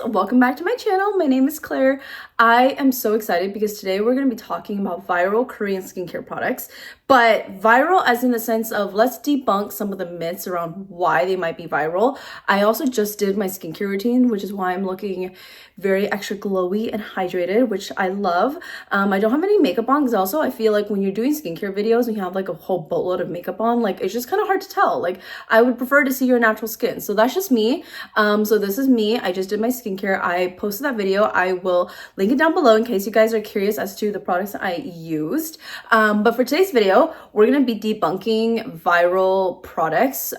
welcome back to my channel. My name is Claire. I am so excited because today we're going to be talking about viral Korean skincare products, but viral as in the sense of let's debunk some of the myths around why they might be viral. I also just did my skincare routine, which is why I'm looking very extra glowy and hydrated, which I love. I don't have any makeup on because also I feel like when you're doing skincare videos and you have like a whole boatload of makeup on, like it's just kind of hard to tell. Like I would prefer to see your natural skin. So that's just me. So this is me. I just did my skincare. I posted that video. I will link it down below in case you guys are curious as to the products that I used. But for today's video, we're going to be debunking viral products,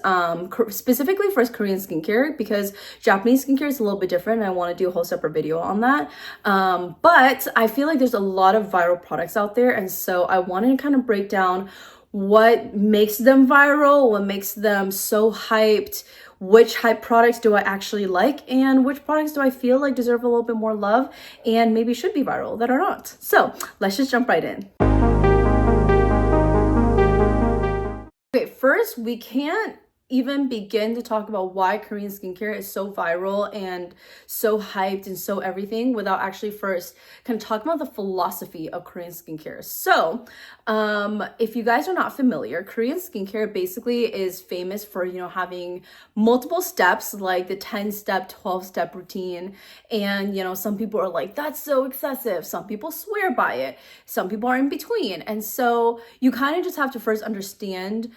specifically for Korean skincare, because Japanese skincare is a little bit different and I want to do a whole separate video on that. But I feel like there's a lot of viral products out there, and so I wanted to kind of break down what makes them viral, what makes them so hyped, which hype products do I actually like, and which products do I feel like deserve a little bit more love and maybe should be viral that are not. So let's just jump right in. Okay, first, we can't even begin to talk about why Korean skincare is so viral and so hyped and so everything without actually first kind of talking about the philosophy of Korean skincare. So if you guys are not familiar, Korean skincare basically is famous for, having multiple steps, like the 10-step, 12-step routine. And, some people are like, that's so excessive. Some people swear by it. Some people are in between. And so you kind of just have to first understand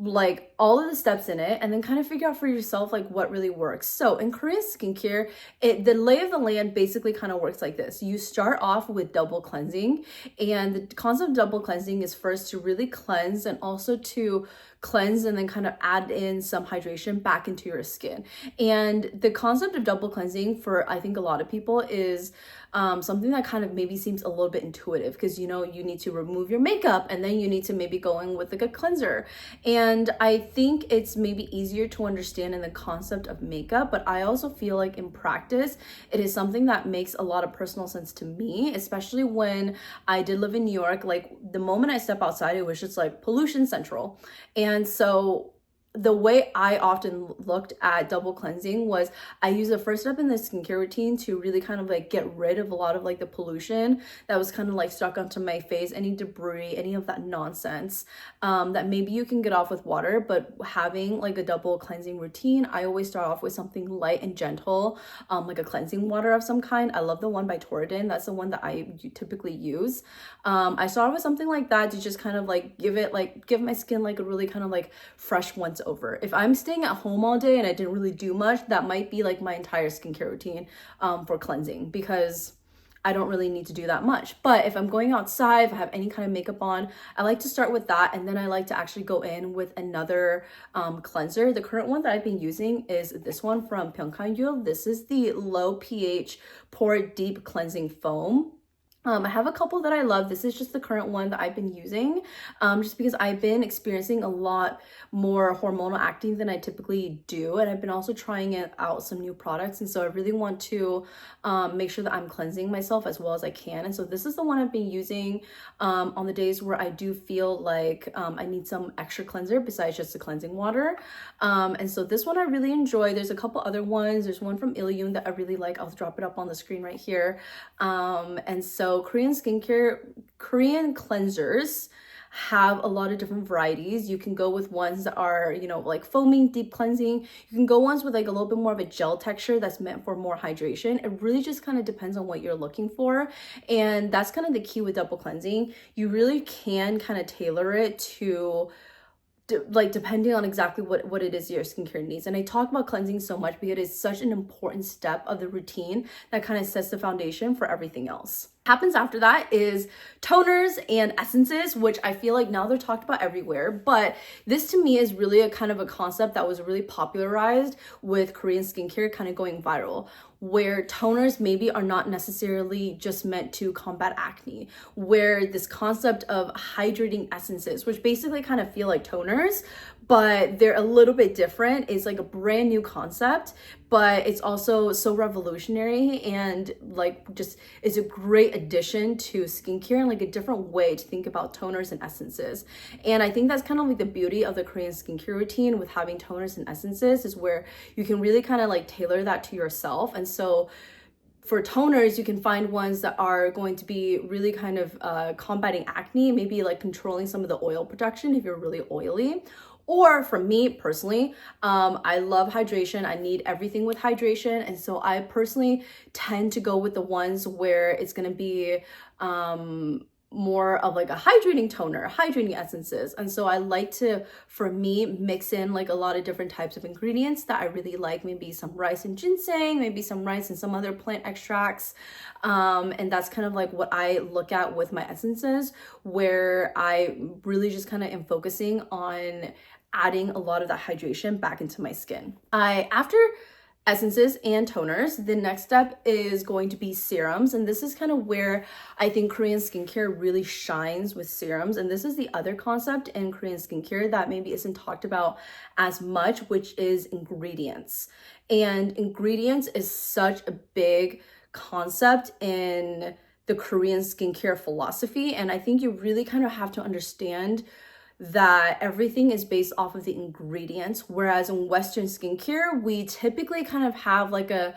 like all of the steps in it and then kind of figure out for yourself like what really works. So in Korean skincare, the lay of the land basically kind of works like this. You start off with double cleansing, and the concept of double cleansing is first to really cleanse and also to cleanse and then kind of add in some hydration back into your skin. And the concept of double cleansing for I think a lot of people is something that kind of maybe seems a little bit intuitive, because you need to remove your makeup and then you need to maybe go in with like a cleanser. And I think it's maybe easier to understand in the concept of makeup, but I also feel like in practice it is something that makes a lot of personal sense to me, especially when I did live in New York. Like the moment I step outside, it was just like pollution central. And so the way I often looked at double cleansing was I used the first step in the skincare routine to really kind of like get rid of a lot of like the pollution that was kind of like stuck onto my face, any debris, any of that nonsense that maybe you can get off with water. But having like a double cleansing routine, I always start off with something light and gentle, like a cleansing water of some kind. I love the one by Torriden. That's the one that I typically use. I start off with something like that to just kind of like give my skin like a really kind of like fresh once over. If I'm staying at home all day and I didn't really do much, that might be like my entire skincare routine for cleansing, because I don't really need to do that much. But if I'm going outside, if I have any kind of makeup on, I like to start with that, and then I like to actually go in with another cleanser. The current one that I've been using is this one from Pyongyang. This is the low pH pore deep cleansing foam. I have a couple that I love. This is just the current one that I've been using, just because I've been experiencing a lot more hormonal acne than I typically do. And I've been also trying out some new products. And so I really want to make sure that I'm cleansing myself as well as I can. And so this is the one I've been using on the days where I do feel like I need some extra cleanser besides just the cleansing water. And so this one I really enjoy. There's a couple other ones. There's one from Ilyun that I really like. I'll drop it up on the screen right here. And so Korean skincare, Korean cleansers have a lot of different varieties. You can go with ones that are, like foaming deep cleansing. You can go ones with like a little bit more of a gel texture that's meant for more hydration. It really just kind of depends on what you're looking for. And that's kind of the key with double cleansing. You really can kind of tailor it to like depending on exactly what it is your skincare needs. And I talk about cleansing so much because it's such an important step of the routine that kind of sets the foundation for everything else. Happens after that is toners and essences, which I feel like now they're talked about everywhere, but this to me is really a kind of a concept that was really popularized with Korean skincare kind of going viral, where toners maybe are not necessarily just meant to combat acne, where this concept of hydrating essences, which basically kind of feel like toners, but they're a little bit different. It's like a brand new concept, but it's also so revolutionary and like just is a great addition to skincare and like a different way to think about toners and essences. And I think that's kind of like the beauty of the Korean skincare routine with having toners and essences, is where you can really kind of like tailor that to yourself. And so for toners, you can find ones that are going to be really kind of combating acne, maybe like controlling some of the oil production if you're really oily. Or for me personally, I love hydration. I need everything with hydration. And so I personally tend to go with the ones where it's going to be more of like a hydrating toner, hydrating essences. And so I like to, for me, mix in like a lot of different types of ingredients that I really like, maybe some rice and ginseng, maybe some rice and some other plant extracts. And that's kind of like what I look at with my essences, where I really just kind of am focusing on adding a lot of that hydration back into my skin. After essences and toners, the next step is going to be serums. And this is kind of where I think Korean skincare really shines with serums. And this is the other concept in Korean skincare that maybe isn't talked about as much, which is ingredients. And ingredients is such a big concept in the Korean skincare philosophy. And I think you really kind of have to understand that everything is based off of the ingredients, whereas in Western skincare, we typically have like an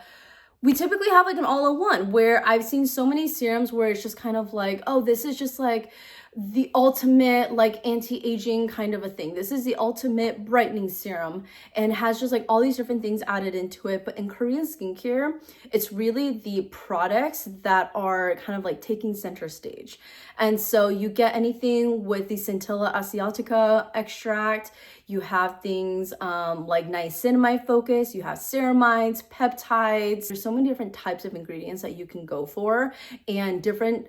all-in-one, where I've seen so many serums where it's just kind of like, oh, this is just like the ultimate like anti-aging kind of a thing. This is the ultimate brightening serum and has just like all these different things added into it. But in Korean skincare, it's really the products that are kind of like taking center stage. And so you get anything with the Centella asiatica extract. You have things like niacinamide focus, you have ceramides, peptides. There's so many different types of ingredients that you can go for, and different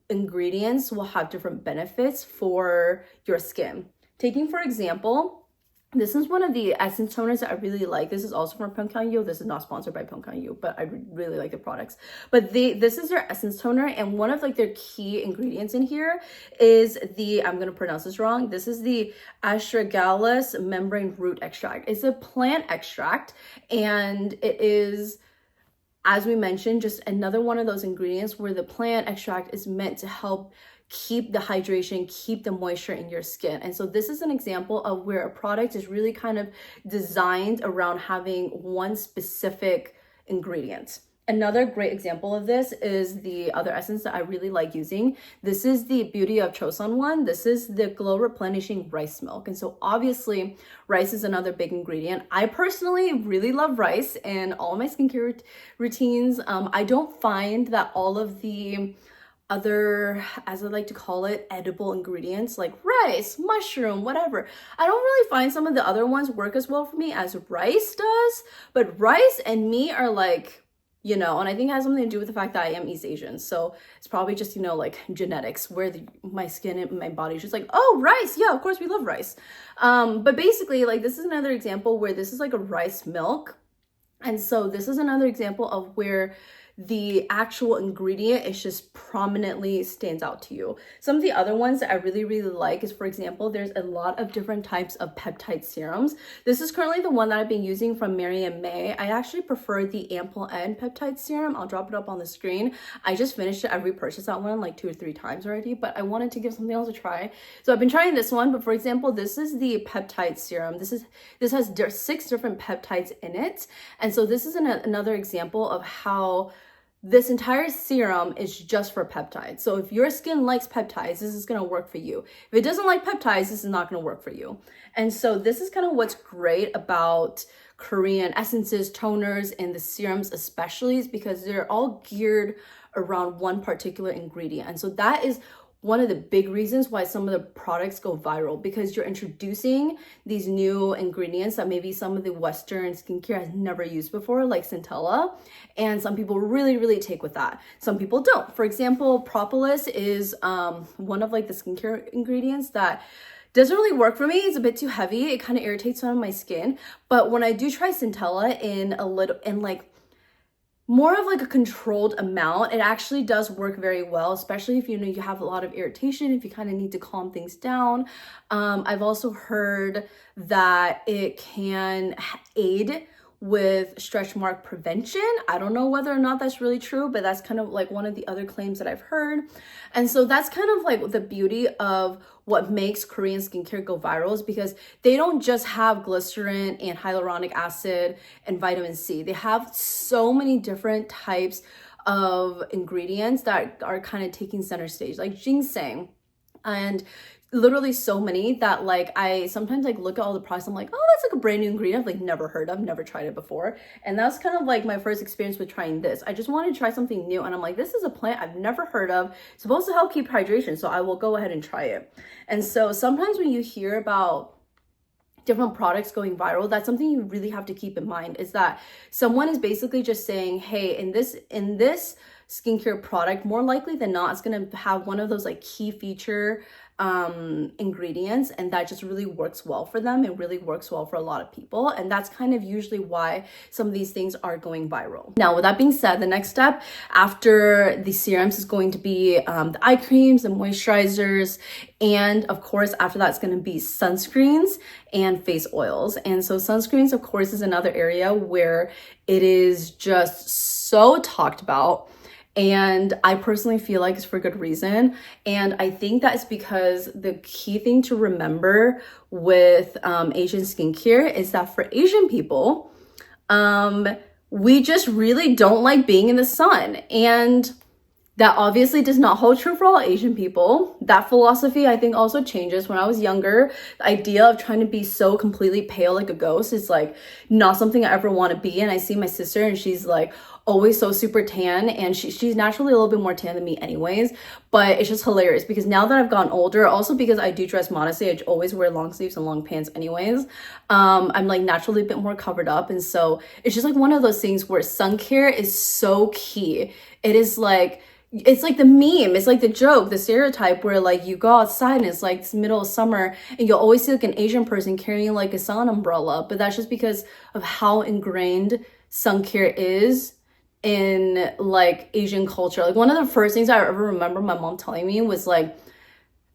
ingredients will have different benefits for your skin. Taking for example, this is one of the essence toners that I really like. This is also from Pyongyang. This is not sponsored by Pyongyang, but I really like the products. But this is their essence toner, and one of like their key ingredients in here is the, I'm gonna pronounce this wrong, this is the astragalus membrane root extract. It's a plant extract, and it is, as we mentioned, just another one of those ingredients where the plant extract is meant to help keep the hydration, keep the moisture in your skin. And so this is an example of where a product is really kind of designed around having one specific ingredient. Another great example of this is the other essence that I really like using. This is the Beauty of Joseon one. This is the Glow Replenishing Rice Milk. And so obviously rice is another big ingredient. I personally really love rice in all my skincare routines. I don't find that all of the other, as I like to call it, edible ingredients like rice, mushroom, whatever, I don't really find some of the other ones work as well for me as rice does. But rice and meat are like, you know, and I think it has something to do with the fact that I am East Asian. So it's probably just, you know, like genetics, where my skin and my body is just like, oh, rice. Yeah, of course we love rice. But basically, like, this is another example where this is like a rice milk. And so this is another example of where the actual ingredient is just prominently stands out to you. Some of the other ones that I really like is, for example, there's a lot of different types of peptide serums. This is currently the one that I've been using from Mary & May. I actually prefer the Ample N peptide serum. I'll drop it up on the screen. I just finished it. I repurchased that one like 2 or 3 times already, but I wanted to give something else a try. So I've been trying this one, but for example, this is the peptide serum. This has 6 different peptides in it. And so this is another example of how this entire serum is just for peptides. So if your skin likes peptides, this is going to work for you. If it doesn't like peptides, this is not going to work for you. And so this is kind of what's great about Korean essences, toners, and the serums especially, is because they're all geared around one particular ingredient. And so that is one of the big reasons why some of the products go viral, because you're introducing these new ingredients that maybe some of the Western skincare has never used before, like Centella, and some people really take with that. Some people don't. For example, propolis is one of like the skincare ingredients that doesn't really work for me. It's a bit too heavy. It kind of irritates some of my skin. But when I do try Centella in like more of like a controlled amount. It actually does work very well, especially if you know you have a lot of irritation, if you kind of need to calm things down. I've also heard that it can aid with stretch mark prevention. I don't know whether or not that's really true, but that's kind of like one of the other claims that I've heard. And so that's kind of like the beauty of what makes Korean skincare go viral, is because they don't just have glycerin and hyaluronic acid and vitamin C. They have so many different types of ingredients that are kind of taking center stage, like ginseng, and literally so many that like I sometimes like look at all the products, I'm like, oh, that's like a brand new ingredient I've like never heard of, never tried it before. And that's kind of like my first experience with trying this. I just wanted to try something new, and I'm like, this is a plant I've never heard of. It's supposed to help keep hydration, so I will go ahead and try it. And so sometimes when you hear about different products going viral, that's something you really have to keep in mind, is that someone is basically just saying, hey, in this skincare product, more likely than not, it's going to have one of those like key feature ingredients, and that just really works well for them. It really works well for a lot of people, and that's kind of usually why some of these things are going viral. Now, with that being said, the next step after the serums is going to be the eye creams, the moisturizers, and of course after that it's going to be sunscreens and face oils. And so sunscreens, of course, is another area where it is just so talked about. And I personally feel like it's for good reason. And I think that is because the key thing to remember with Asian skincare is that for Asian people, we just really don't like being in the sun. And that obviously does not hold true for all Asian people. That philosophy, I think, also changes. When I was younger, the idea of trying to be so completely pale like a ghost is like not something I ever want to be. And I see my sister, and she's like always so super tan, and she's naturally a little bit more tan than me anyways, but it's just hilarious because now that I've gotten older, also because I do dress modestly, I always wear long sleeves and long pants anyways, I'm like naturally a bit more covered up. And so it's just like one of those things where sun care is so key. It is like, it's like the meme, it's like the joke, the stereotype where like you go outside and it's like it's middle of summer and you'll always see like an Asian person carrying like a sun umbrella, but that's just because of how ingrained sun care is in like Asian culture. Like one of the first things I ever remember my mom telling me was like,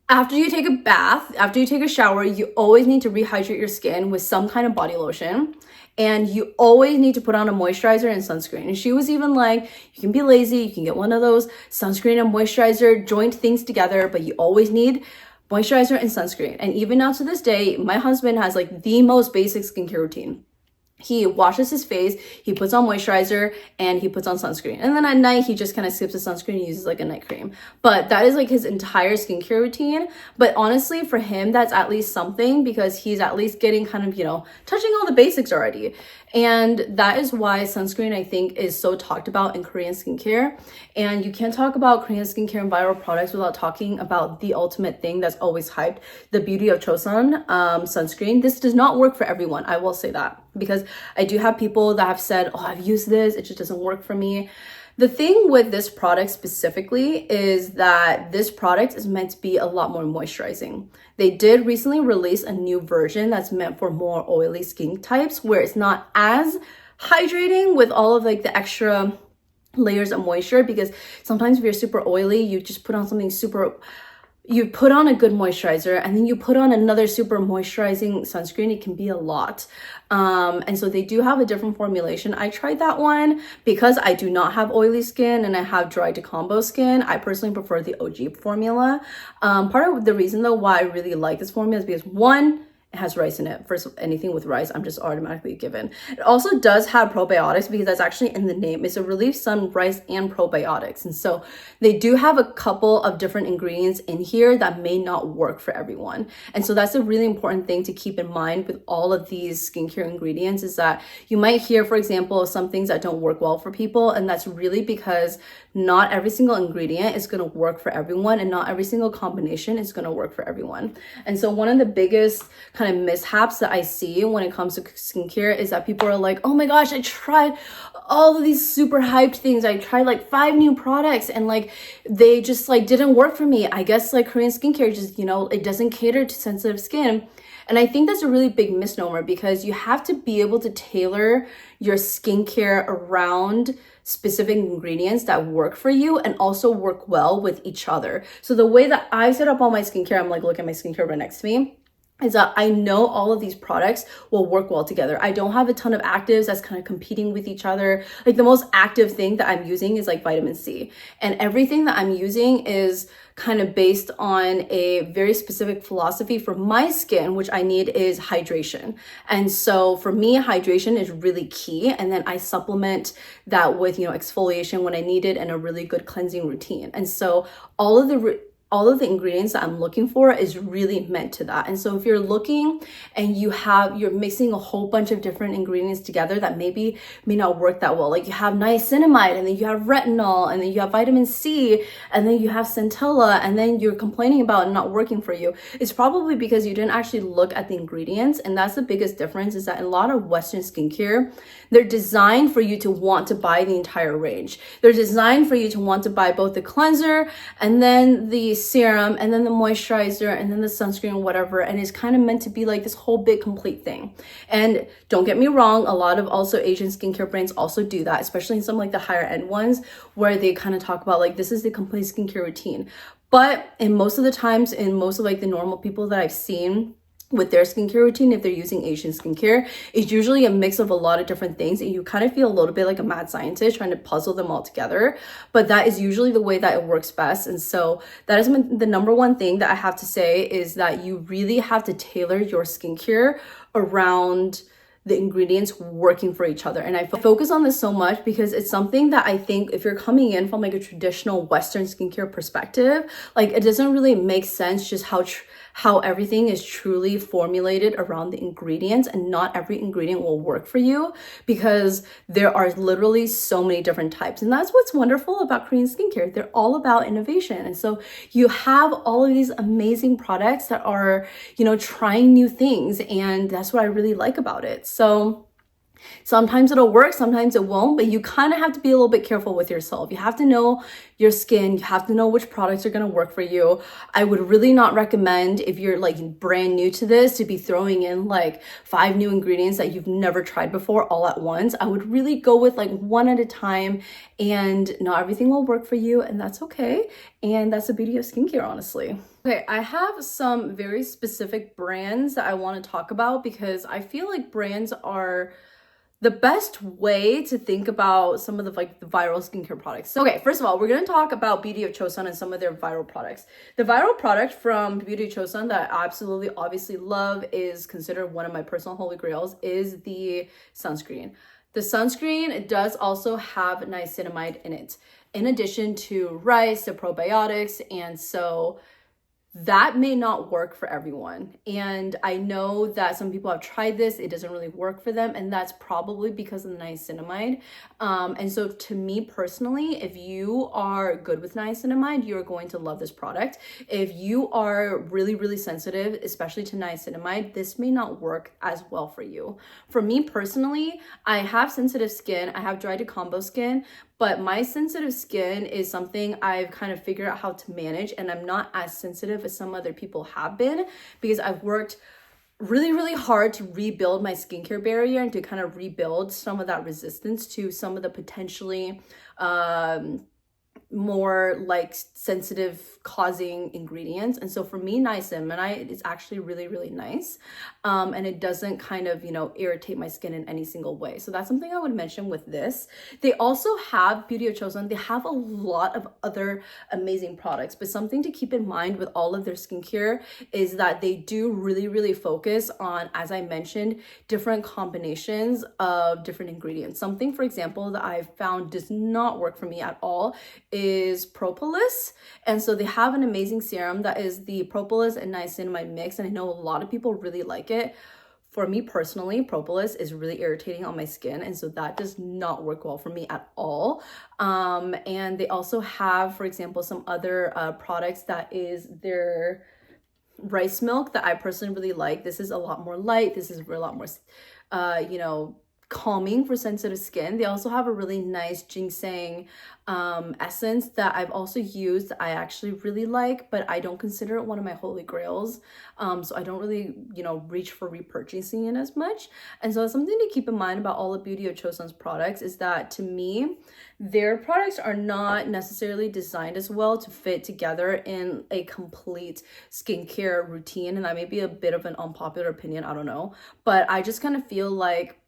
after you take a bath, after you take a shower, you always need to rehydrate your skin with some kind of body lotion, and you always need to put on a moisturizer and sunscreen. And she was even like, you can be lazy, you can get one of those sunscreen and moisturizer joint things together, but you always need moisturizer and sunscreen. And even now to this day, my husband has like the most basic skincare routine. He washes his face, he puts on moisturizer, and he puts on sunscreen. And then at night, he just kind of skips the sunscreen and uses like a night cream. But that is like his entire skincare routine. But honestly, for him, that's at least something, because he's at least getting kind of, you know, touching all the basics already. And that is why sunscreen, I think, is so talked about in Korean skincare. And you can't talk about Korean skincare and viral products without talking about the ultimate thing that's always hyped, the beauty of Joseon sunscreen. This does not work for everyone, I will say that, because I do have people that have said, oh, I've used this, it just doesn't work for me. The thing with this product specifically is that this product is meant to be a lot more moisturizing. They did recently release a new version that's meant for more oily skin types, where it's not as hydrating with all of like the extra layers of moisture, because sometimes if you're super oily, you just put on something super, you put on a good moisturizer and then you put on another super moisturizing sunscreen. It can be a lot. And so they do have a different formulation. I tried that one because I do not have oily skin and I have dry to combo skin. I personally prefer the OG formula. Part of the reason though why I really like this formula is because one, it has rice in it. First, anything with rice, I'm just automatically given. It also does have probiotics, because that's actually in the name. It's a Relief Sun rice and probiotics. And so they do have a couple of different ingredients in here that may not work for everyone. And so that's a really important thing to keep in mind with all of these skincare ingredients, is that you might hear, for example, some things that don't work well for people. And that's really because not every single ingredient is going to work for everyone, and not every single combination is going to work for everyone. And so one of the biggest kind kind of mishaps that I see when it comes to skincare is that people are like, oh my gosh, I tried all of these super hyped things. I tried like 5 new products and like they just like didn't work for me. I guess like Korean skincare just, you know, it doesn't cater to sensitive skin. And I think that's a really big misnomer because you have to be able to tailor your skincare around specific ingredients that work for you and also work well with each other. So the way that I set up all my skincare, I'm like, look at my skincare right next to me, is that I know all of these products will work well together. I don't have a ton of actives that's kind of competing with each other. Like the most active thing that I'm using is like vitamin C. And everything that I'm using is kind of based on a very specific philosophy for my skin, which I need is hydration. And so for me, hydration is really key. And then I supplement that with, you know, exfoliation when I need it and a really good cleansing routine. And so all of the ingredients that I'm looking for is really meant to that. And so if you're looking and you're mixing a whole bunch of different ingredients together that maybe may not work that well, like you have niacinamide and then you have retinol and then you have vitamin C and then you have centella and then you're complaining about it not working for you, it's probably because you didn't actually look at the ingredients. And that's the biggest difference, is that in a lot of Western skincare, they're designed for you to want to buy the entire range. They're designed for you to want to buy both the cleanser and then the serum and then the moisturizer and then the sunscreen, whatever. And it's kind of meant to be like this whole big complete thing. And don't get me wrong, a lot of also Asian skincare brands also do that, especially in some like the higher end ones where they kind of talk about like, this is the complete skincare routine. But in most of the times, in most of like the normal people that I've seen with their skincare routine, if they're using Asian skincare, it's usually a mix of a lot of different things, and you kind of feel a little bit like a mad scientist trying to puzzle them all together. But that is usually the way that it works best. And so that is the number one thing that I have to say, is that you really have to tailor your skincare around the ingredients working for each other. And I focus on this so much because it's something that I think if you're coming in from like a traditional Western skincare perspective, like it doesn't really make sense just how everything is truly formulated around the ingredients, and not every ingredient will work for you because there are literally so many different types. And that's what's wonderful about Korean skincare. They're all about innovation. And so you have all of these amazing products that are, you know, trying new things. And that's what I really like about it. So sometimes it'll work, sometimes it won't, but you kind of have to be a little bit careful with yourself. You have to know your skin. You have to know which products are going to work for you. I would really not recommend, if you're like brand new to this, to be throwing in like 5 new ingredients that you've never tried before all at once. I would really go with like one at a time, and not everything will work for you, and that's okay. And that's the beauty of skincare, honestly. Okay, I have some very specific brands that I want to talk about because I feel like brands are the best way to think about some of the like the viral skincare products. So, okay, first of all, we're going to talk about Beauty of Joseon and some of their viral products. The viral product from Beauty of Joseon that I absolutely obviously love, is considered one of my personal holy grails, is the sunscreen. The sunscreen does also have niacinamide in it, in addition to rice, the probiotics, and so that may not work for everyone. And I know that some people have tried this, it doesn't really work for them, and that's probably because of the niacinamide. And so to me personally, if you are good with niacinamide, you're going to love this product. If you are really, really sensitive, especially to niacinamide, this may not work as well for you. For me personally, I have sensitive skin, I have dry to combo skin, but my sensitive skin is something I've kind of figured out how to manage, and I'm not as sensitive as some other people have been, because I've worked really, really hard to rebuild my skincare barrier and to kind of rebuild some of that resistance to some of the potentially more like sensitive causing ingredients. And so for me, niacinamide is actually really, really nice. And it doesn't kind of, you know, irritate my skin in any single way. So that's something I would mention with this. They also have Beauty of Joseon. They have a lot of other amazing products, but something to keep in mind with all of their skincare is that they do really, really focus on, as I mentioned, different combinations of different ingredients. Something, for example, that I've found does not work for me at all is propolis. And so they have an amazing serum that is the propolis and niacinamide mix, and I know a lot of people really like it. For me personally, propolis is really irritating on my skin, and so that does not work well for me at all. And they also have, for example, some other products that is their rice milk that I personally really like. This is a lot more light. This is a lot more, you know, calming for sensitive skin. They also have a really nice ginseng essence that I've also used. I actually really like, but I don't consider it one of my holy grails. So I don't really, you know, reach for repurchasing it as much. And so something to keep in mind about all of Beauty of Joseon's products is that, to me, their products are not necessarily designed as well to fit together in a complete skincare routine. And that may be a bit of an unpopular opinion, I don't know. But I just kind of feel like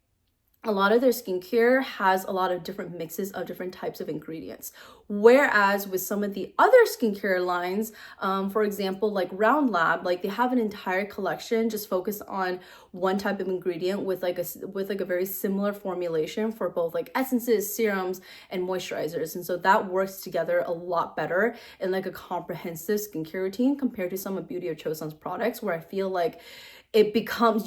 a lot of their skincare has a lot of different mixes of different types of ingredients. Whereas with some of the other skincare lines, for example, like Roundlab, like they have an entire collection just focused on one type of ingredient with like a very similar formulation for both like essences, serums, and moisturizers. And so that works together a lot better in like a comprehensive skincare routine compared to some of Beauty of Joseon's products, where I feel like it becomes,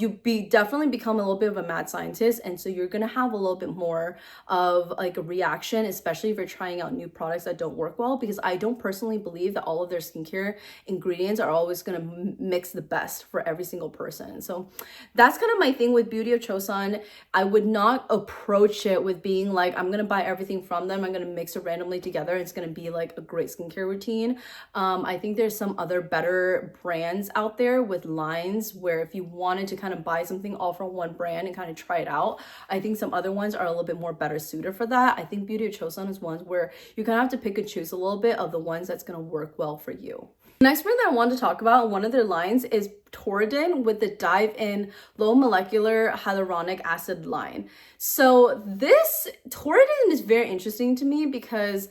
definitely become a little bit of a mad scientist. And so you're going to have a little bit more of like a reaction, especially if you're trying out new products that don't work well, because I don't personally believe that all of their skincare ingredients are always going to mix the best for every single person. So that's kind of my thing with Beauty of Joseon. I would not approach it with being like, I'm going to buy everything from them, I'm going to mix it randomly together, it's going to be like a great skincare routine. I think there's some other better brands out there with lines where if you wanted to kind of buy something all from one brand and kind of try it out, I think some other ones are a little bit more better suited for that. I think Beauty of Joseon is ones where you kind of have to pick and choose a little bit of the ones that's going to work well for you. The next brand that I wanted to talk about, one of their lines, is Torriden with the Dive In Low Molecular Hyaluronic Acid line. So this Torriden is very interesting to me because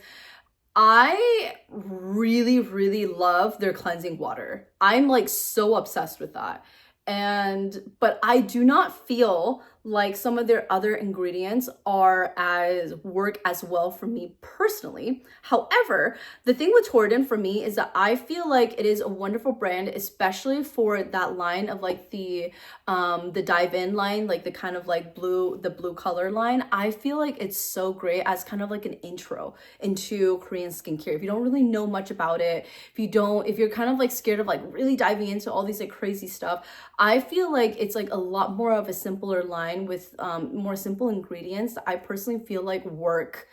I really, really love their cleansing water. I'm like so obsessed with that. But I do not feel like some of their other ingredients work as well for me personally. However, the thing with Torriden for me is that I feel like it is a wonderful brand, especially for that line of like the Dive In line, like the kind of like the blue color line. I feel like it's so great as kind of like an intro into Korean skincare. If you don't really know much about it, if you're kind of like scared of like really diving into all these like crazy stuff, I feel like it's like a lot more of a simpler line with more simple ingredients that I personally feel like work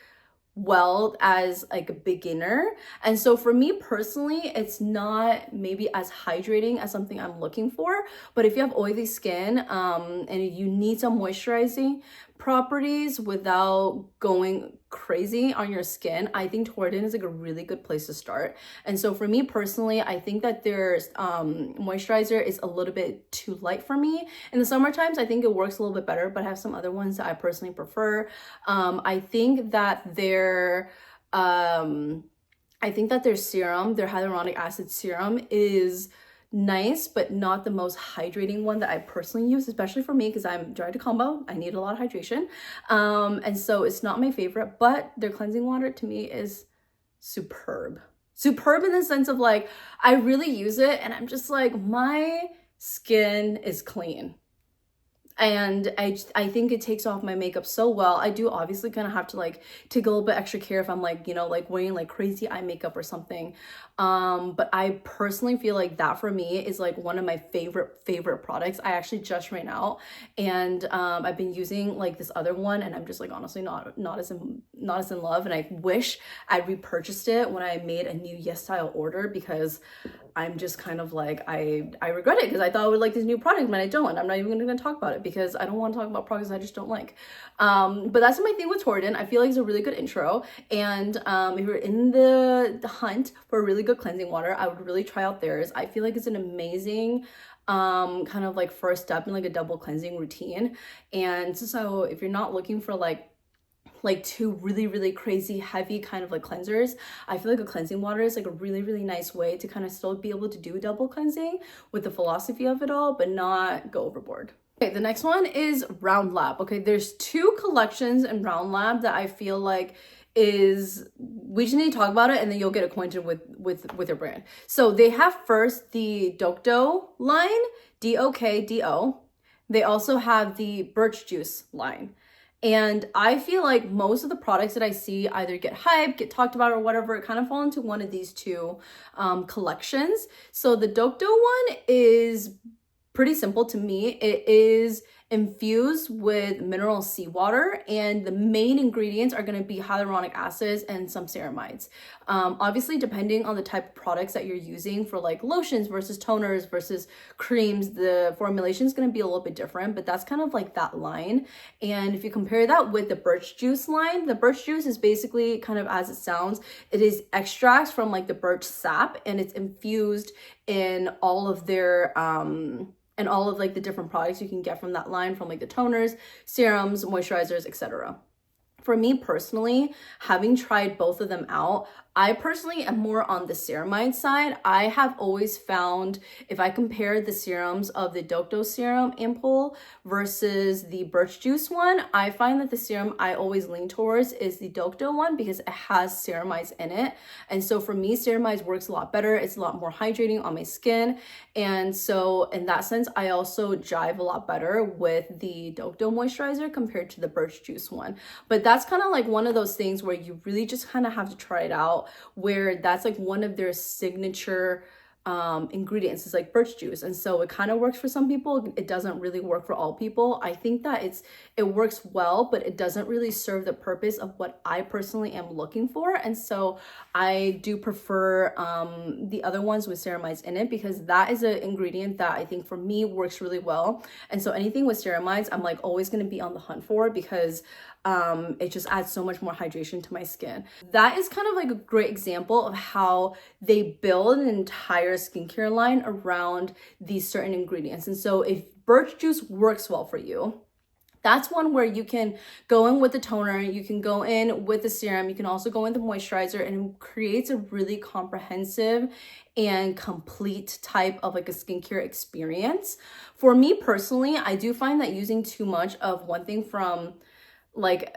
well as like a beginner. And so for me personally, it's not maybe as hydrating as something I'm looking for, but if you have oily skin and you need some moisturizing properties without going crazy on your skin, I think Torriden is like a really good place to start. And so for me personally, I think that their moisturizer is a little bit too light for me. In the summer times, I think it works a little bit better, but I have some other ones that I personally prefer. I think that their serum, their hyaluronic acid serum, is nice, but not the most hydrating one that I personally use, especially for me because I'm dry to combo. I need a lot of hydration. And so it's not my favorite, but their cleansing water to me is superb. Superb in the sense of like, I really use it and I'm just like, my skin is clean. And I think it takes off my makeup so well. I do obviously kind of have to like take a little bit extra care if I'm like, you know, like wearing like crazy eye makeup or something. But I personally feel like that for me is like one of my favorite products. I actually just ran out and I've been using like this other one and I'm just like honestly not as in love, and I wish I repurchased it when I made a new YesStyle order, because I'm just kind of like, I regret it because I thought I would like this new product, but I don't. I'm not even going to talk about it because I don't want to talk about products I just don't like. But that's my thing with Torriden. I feel like it's a really good intro. And if you're in the hunt for a really good cleansing water, I would really try out theirs. I feel like it's an amazing kind of like first step in like a double cleansing routine. And so if you're not looking for like two really crazy heavy kind of like cleansers, I feel like a cleansing water is like a really nice way to kind of still be able to do double cleansing with the philosophy of it all, but not go overboard. Okay, the next one is Roundlab. Okay, there's two collections in Roundlab that I feel like we just need to talk about it and then you'll get acquainted with your brand. So they have first the Dokdo line, Dokdo. They also have the Birch Juice line. And I feel like most of the products that I see either get hyped, get talked about, or whatever, it kind of fall into one of these two collections. So the Dokdo one is pretty simple to me. It is infused with mineral seawater, and the main ingredients are going to be hyaluronic acids and some ceramides. Obviously, depending on the type of products that you're using for like lotions versus toners versus creams, the formulation is going to be a little bit different, but that's kind of like that line. And if you compare that with the Birch juice line, the Birch juice is basically kind of as it sounds. It is extracts from like the birch sap, and it's infused in all of their and all of like the different products you can get from that line, from like the toners, serums, moisturizers, etc. For me personally, having tried both of them out, I personally am more on the ceramide side. I have always found, if I compare the serums of the Dokdo serum ampoule versus the Birch juice one, I find that the serum I always lean towards is the Dokdo one because it has ceramides in it. And so for me, ceramides works a lot better. It's a lot more hydrating on my skin. And so in that sense, I also jive a lot better with the Dokdo moisturizer compared to the Birch juice one. But that's kind of like one of those things where you really just kind of have to try it out, where that's like one of their signature ingredients is like birch juice. And so it kind of works for some people. It doesn't really work for all people. I think that it works well, but it doesn't really serve the purpose of what I personally am looking for. And so I do prefer the other ones with ceramides in it, because that is an ingredient that I think for me works really well. And so anything with ceramides, I'm like always going to be on the hunt for, because it just adds so much more hydration to my skin. That is kind of like a great example of how they build an entire skincare line around these certain ingredients. And so if birch juice works well for you, that's one where you can go in with the toner, you can go in with the serum, you can also go in the moisturizer, and it creates a really comprehensive and complete type of like a skincare experience. For me personally, I do find that using too much of one thing from like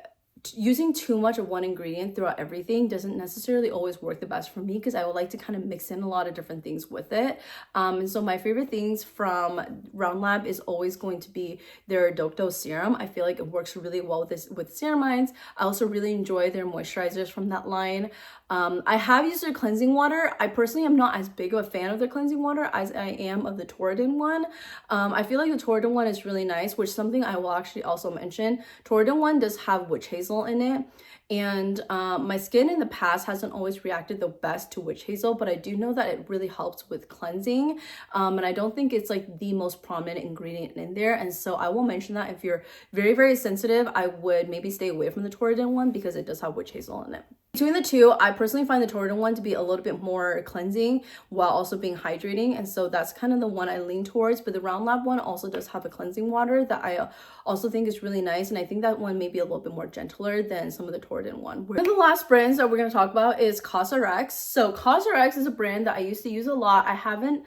using too much of one ingredient throughout everything doesn't necessarily always work the best for me, because I would like to kind of mix in a lot of different things with it. And so my favorite things from Roundlab is always going to be their Dokdo serum. I feel like it works really well with ceramides. I also really enjoy their moisturizers from that line. I have used their cleansing water. I personally am not as big of a fan of their cleansing water as I am of the Torriden one. I feel like the Torriden one is really nice, which is something I will actually also mention. Torriden one does have witch hazel in it, and my skin in the past hasn't always reacted the best to witch hazel, but I do know that it really helps with cleansing, and I don't think it's like the most prominent ingredient in there. And so I will mention that if you're very, very sensitive, I would maybe stay away from the Torriden one, because it does have witch hazel in it. Between the two, I personally find the Torriden one to be a little bit more cleansing while also being hydrating, and so that's kind of the one I lean towards. But the Roundlab one also does have a cleansing water that I also think is really nice, and I think that one may be a little bit more gentler than some of the Torriden one. One of the last brands that we're going to talk about is CosRx. So CosRx is a brand that I used to use a lot. I haven't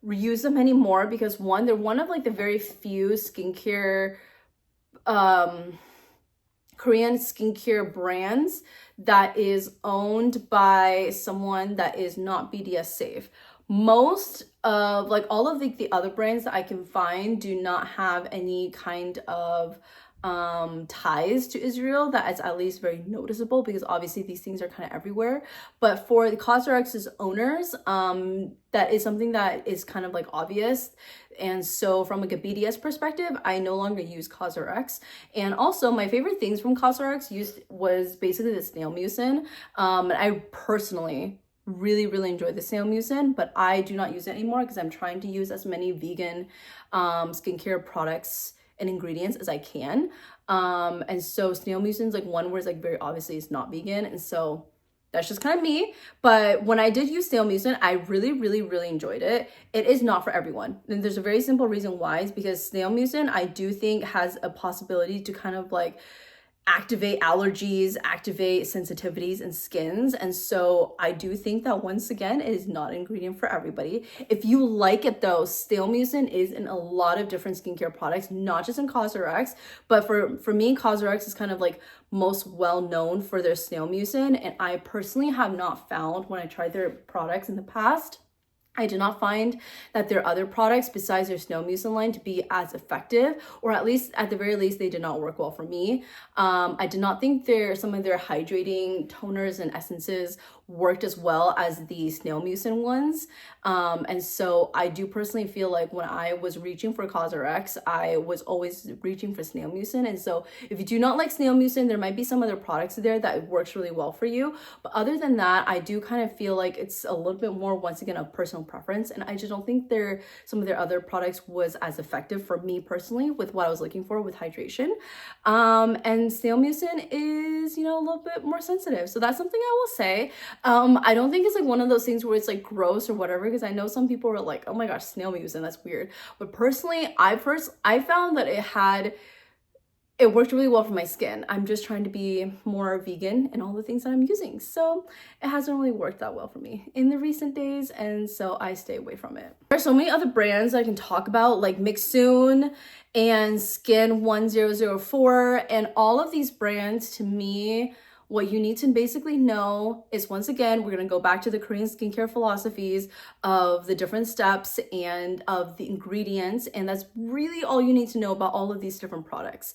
reused them anymore because one, they're one of like the very few skincare Korean skincare brands that is owned by someone that is not BDS safe. Most of like all of the other brands that I can find do not have any kind of ties to Israel that is at least very noticeable, because obviously these things are kind of everywhere. But for the CosRx's owners, that is something that is kind of like obvious. And so from like a BDS perspective, I no longer use CosRx. And also my favorite things from CosRx was basically the Snail Mucin. And I personally really enjoy the Snail Mucin, but I do not use it anymore because I'm trying to use as many vegan skincare products and ingredients as I can. And so Snail Mucin is like one where it's like very obviously it's not vegan. And so that's just kind of me. But when I did use Snail Mucin, I really enjoyed it. It is not for everyone. And there's a very simple reason why. Is because Snail Mucin, I do think, has a possibility to kind of like activate allergies, activate sensitivities and skins. And so I do think that once again, it is not an ingredient for everybody. If you like it though, Snail Mucin is in a lot of different skincare products, not just in CosRx, but for me, CosRx is kind of like most well known for their Snail Mucin. And I personally have not found, when I tried their products in the past, I did not find that their other products besides their Snail Mucin line to be as effective, or at least at the very least, they did not work well for me. I did not think some of their hydrating toners and essences worked as well as the Snail Mucin ones. And so I do personally feel like when I was reaching for CosRx, I was always reaching for Snail Mucin. And so if you do not like Snail Mucin, there might be some other products there that works really well for you. But other than that, I do kind of feel like it's a little bit more, once again, of personal preference. And I just don't think some of their other products was as effective for me personally with what I was looking for with hydration. And Snail Mucin is, a little bit more sensitive. So that's something I will say. I don't think it's like one of those things where it's like gross or whatever, because I know some people are like, oh my gosh, Snail Mucin, that's weird. But personally, I found that it worked really well for my skin. I'm just trying to be more vegan in all the things that I'm using. So it hasn't really worked that well for me in the recent days. And so I stay away from it. There are so many other brands I can talk about, like Mucin and Skin 1004. And all of these brands, to me, what you need to basically know is, once again, we're going to go back to the Korean skincare philosophies of the different steps and of the ingredients. And that's really all you need to know about all of these different products.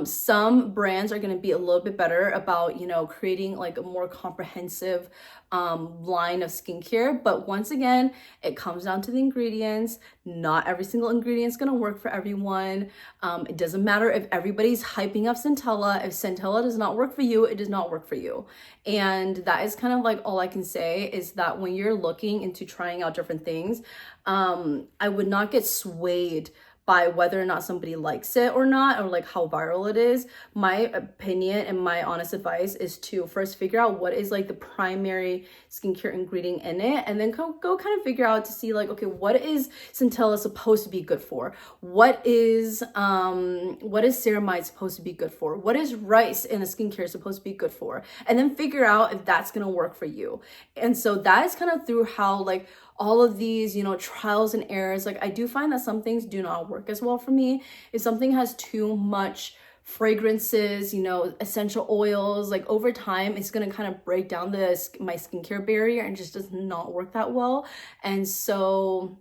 Some brands are going to be a little bit better about, creating like a more comprehensive line of skincare. But once again, it comes down to the ingredients. Not every single ingredient is going to work for everyone. It doesn't matter if everybody's hyping up Centella. If Centella does not work for you, it does not work for you. And that is kind of like all I can say, is that when you're looking into trying out different things, I would not get swayed by whether or not somebody likes it or not, or like how viral it is. My opinion and my honest advice is to first figure out what is like the primary skincare ingredient in it, and then go kind of figure out to see like, okay, what is Centella supposed to be good for? What is ceramide supposed to be good for? What is rice in a skincare supposed to be good for? And then figure out if that's gonna work for you. And so that is kind of through how like all of these, trials and errors. Like I do find that some things do not work as well for me. If something has too much fragrances, essential oils, like over time, it's going to kind of break down my skincare barrier and just does not work that well. And so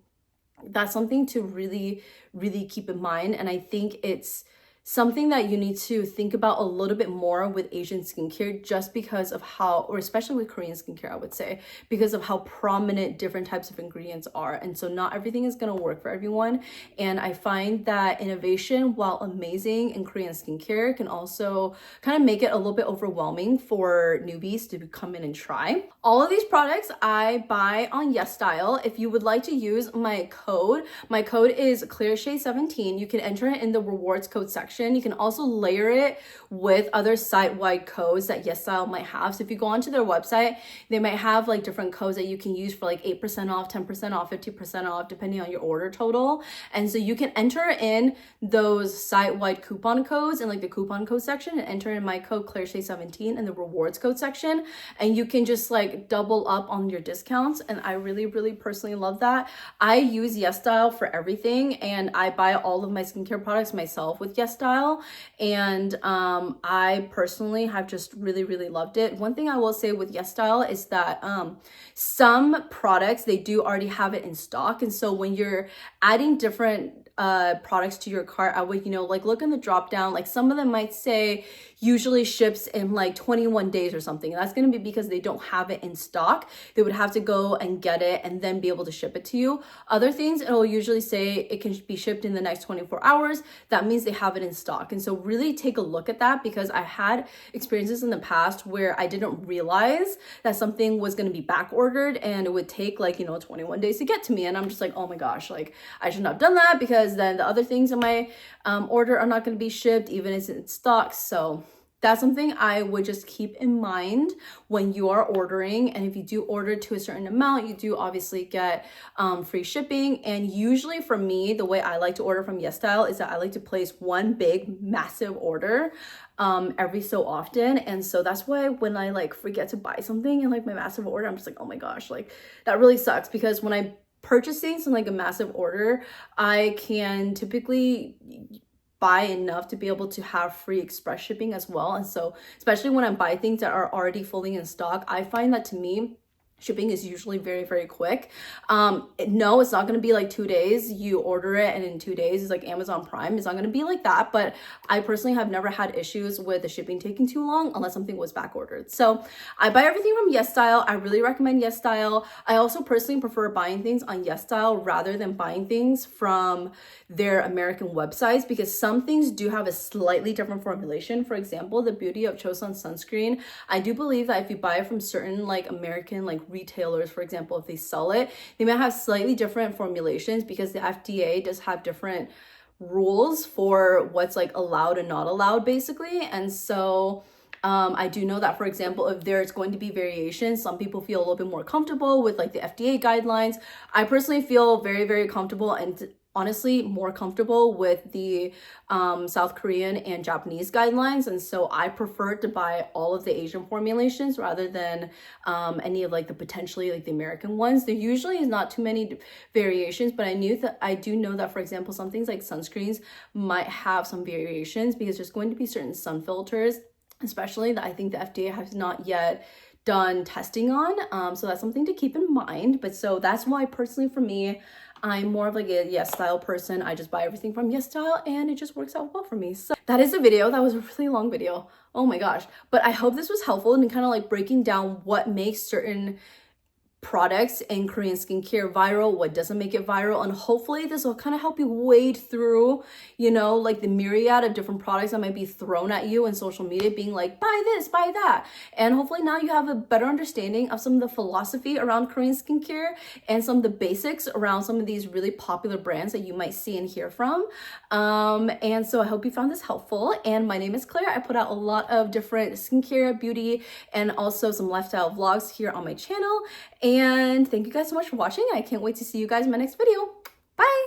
that's something to really, really keep in mind. And I think it's something that you need to think about a little bit more with Asian skincare, just because of or especially with Korean skincare, I would say, because of how prominent different types of ingredients are. And so not everything is going to work for everyone. And I find that innovation, while amazing in Korean skincare, can also kind of make it a little bit overwhelming for newbies to come in and try. All of these products I buy on YesStyle. If you would like to use my code is claire.shaykazi. You can enter it in the rewards code section. You can also layer it with other site-wide codes that YesStyle might have. So if you go onto their website, they might have like different codes that you can use for like 8% off, 10% off, 50% off, depending on your order total. And so you can enter in those site-wide coupon codes in like the coupon code section, and enter in my code claire.shaykazi in the rewards code section. And you can just like double up on your discounts. And I really, really personally love that. I use YesStyle for everything, and I buy all of my skincare products myself with YesStyle. And I personally have just really, really loved it. One thing I will say with YesStyle is that some products, they do already have it in stock. And so when you're adding different products to your cart, I would, like look in the drop down, like some of them might say usually ships in like 21 days or something. And that's going to be because they don't have it in stock. They would have to go and get it and then be able to ship it to you. Other things, it'll usually say it can be shipped in the next 24 hours. That means they have it in stock. And so really take a look at that, because I had experiences in the past where I didn't realize that something was going to be back ordered and it would take like, 21 days to get to me. And I'm just like, oh my gosh, like I shouldn't have done that, because then the other things in my order are not going to be shipped even if it's in stock. So that's something I would just keep in mind when you are ordering. And if you do order to a certain amount, you do obviously get free shipping. And usually for me, the way I like to order from YesStyle is that I like to place one big massive order every so often. And so that's why when I like forget to buy something in like my massive order, I'm just like, oh my gosh, like that really sucks, because when I purchase things in like a massive order, I can typically buy enough to be able to have free express shipping as well. And so especially when I buy things that are already fully in stock, I find that to me, Shipping is usually very, very quick. No, it's not going to be like 2 days. You order it and in 2 days it's like Amazon Prime. It's not going to be like that. But I personally have never had issues with the shipping taking too long unless something was back ordered. So I buy everything from YesStyle. I really recommend YesStyle. I also personally prefer buying things on YesStyle rather than buying things from their American websites, because some things do have a slightly different formulation. For example, the beauty of Joseon sunscreen, I do believe that if you buy it from certain like American like retailers, for example, if they sell it, they might have slightly different formulations because the FDA does have different rules for what's like allowed and not allowed basically. And so I do know that, for example, if there's going to be variations, some people feel a little bit more comfortable with like the FDA guidelines. I personally feel very, very comfortable and honestly more comfortable with the South Korean and Japanese guidelines. And so I prefer to buy all of the Asian formulations rather than any of like the potentially like the American ones. There usually is not too many variations, but I do know that, for example, some things like sunscreens might have some variations because there's going to be certain sun filters, especially that I think the FDA has not yet done testing on. So that's something to keep in mind. But so that's why personally for me, I'm more of like a YesStyle person. I just buy everything from YesStyle and it just works out well for me. So that is the video. That was a really long video. Oh my gosh. But I hope this was helpful in kind of like breaking down what makes certain products in Korean skincare viral, what doesn't make it viral, and hopefully this will kind of help you wade through, you know, like the myriad of different products that might be thrown at you in social media being like, buy this, buy that. And hopefully now you have a better understanding of some of the philosophy around Korean skincare and some of the basics around some of these really popular brands that you might see and hear from. And so I hope you found this helpful. And my name is Claire. I put out a lot of different skincare, beauty, and also some lifestyle vlogs here on my channel. And thank you guys so much for watching. I can't wait to see you guys in my next video. Bye!